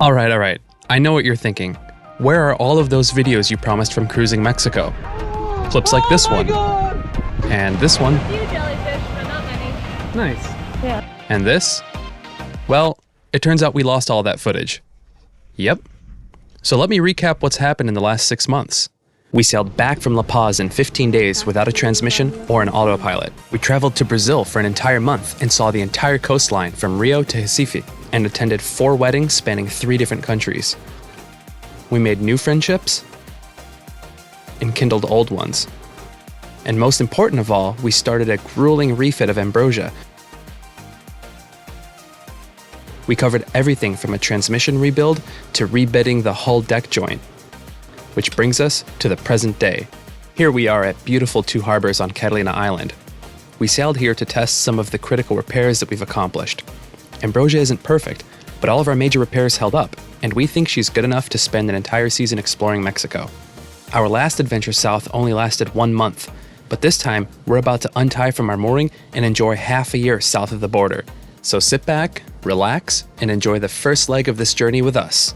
Alright. I know what you're thinking. Where are all of those videos you promised from cruising Mexico? Clips like this one. God. And this one. A few jellyfish, but not many. Nice. Yeah. And this? Well, it turns out we lost all that footage. Yep. So let me recap what's happened in the last 6 months. We sailed back from La Paz in 15 days without a transmission or an autopilot. We traveled to Brazil for an entire month and saw the entire coastline from Rio to Recife and attended 4 weddings spanning 3 different countries. We made new friendships and kindled old ones. And most important of all, we started a grueling refit of Ambrosia. We covered everything from a transmission rebuild to rebidding the hull deck joint. Which brings us to the present day. Here we are at beautiful Two Harbors on Catalina Island. We sailed here to test some of the critical repairs that we've accomplished. Ambrosia isn't perfect, but all of our major repairs held up, and we think she's good enough to spend an entire season exploring Mexico. Our last adventure south only lasted 1 month, but this time we're about to untie from our mooring and enjoy half a year south of the border. So sit back, relax, and enjoy the first leg of this journey with us.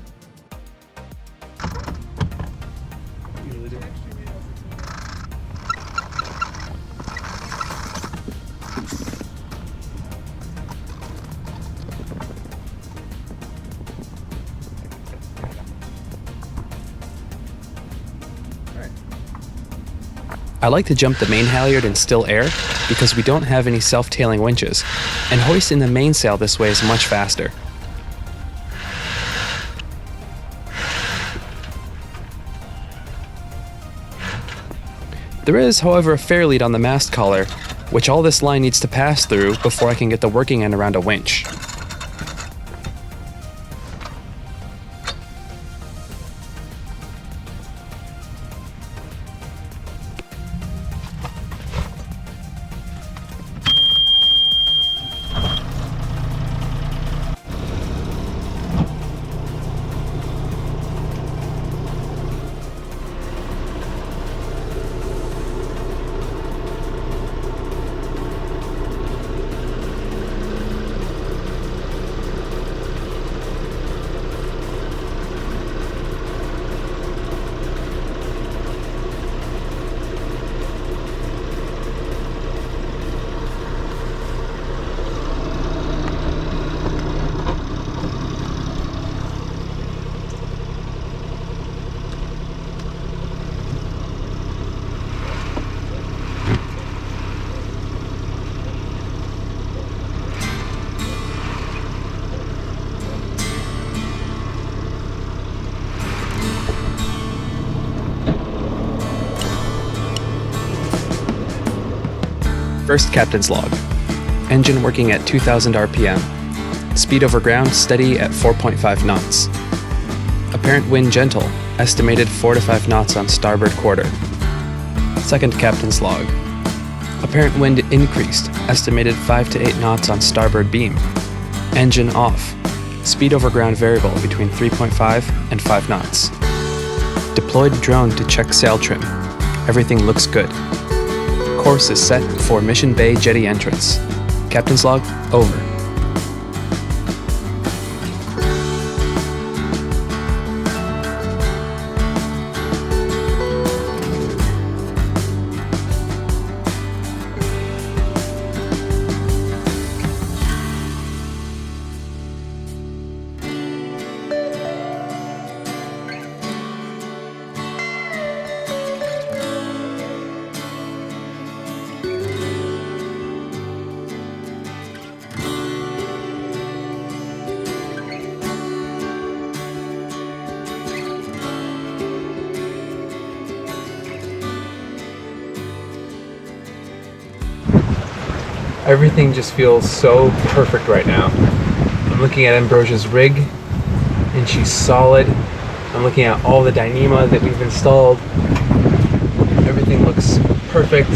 I like to jump the main halyard in still air because we don't have any self-tailing winches, and hoisting the mainsail this way is much faster. There is, however, a fair lead on the mast collar, which all this line needs to pass through before I can get the working end around a winch. First captain's log. Engine working at 2000 RPM. Speed over ground steady at 4.5 knots. Apparent wind gentle, estimated 4 to 5 knots on starboard quarter. Second captain's log. Apparent wind increased, estimated 5 to 8 knots on starboard beam. Engine off. Speed over ground variable between 3.5 and 5 knots. Deployed drone to check sail trim. Everything looks good. Course is set for Mission Bay jetty entrance. Captain's log, over. Everything just feels so perfect right now. I'm looking at Ambrosia's rig, and she's solid. I'm looking at all the Dyneema that we've installed. Everything looks perfect,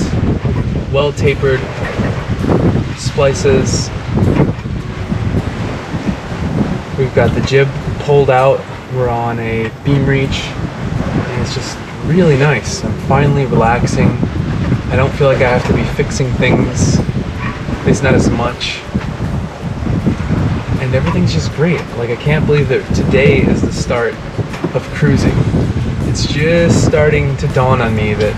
well tapered, splices. We've got the jib pulled out. We're on a beam reach, and it's just really nice. I'm finally relaxing. I don't feel like I have to be fixing things. At least not as much. And and everything's just great. Like, I can't believe that today is the start of cruising. It's just starting to dawn on me that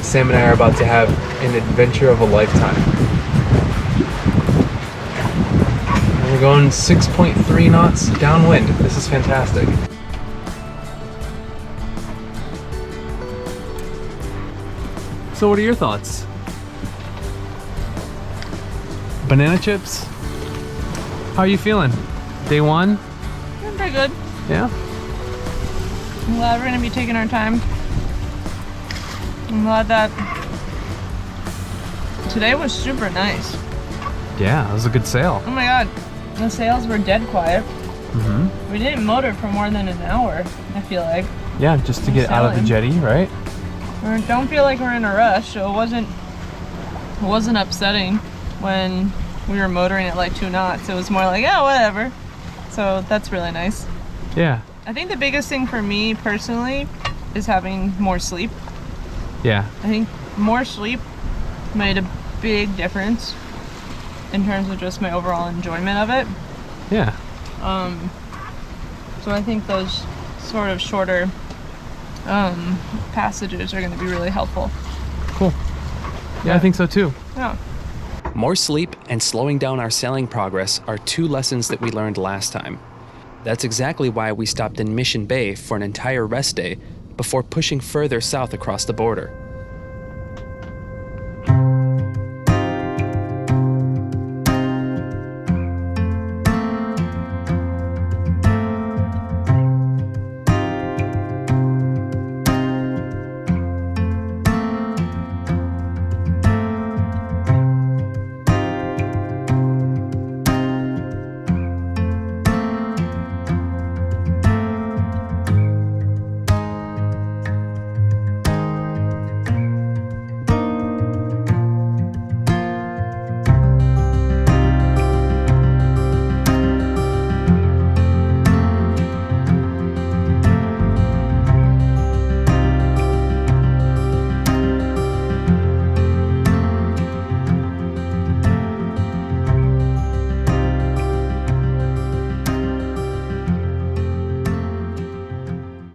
Sam and I are about to have an adventure of a lifetime. And we're going 6.3 knots downwind. This is fantastic. So what are your thoughts? Banana chips? How are you feeling? Day one? Feeling pretty good. Yeah? I'm glad we're gonna be taking our time. I'm glad that today was super nice. Yeah, it was a good sail. Oh my god, the sails were dead quiet. Mm-hmm. We didn't motor for more than an hour, I feel like. Yeah, just to get out of the jetty, right? We don't feel like we're in a rush, so it wasn't upsetting when we were motoring at like 2 knots. It was more like, yeah, whatever. So that's really nice. Yeah. I think the biggest thing for me personally is having more sleep. Yeah. I think more sleep made a big difference in terms of just my overall enjoyment of it. Yeah. So I think those sort of shorter passages are going to be really helpful. Cool. Yeah, I think so too. Yeah. More sleep and slowing down our sailing progress are 2 lessons that we learned last time. That's exactly why we stopped in Mission Bay for an entire rest day before pushing further south across the border.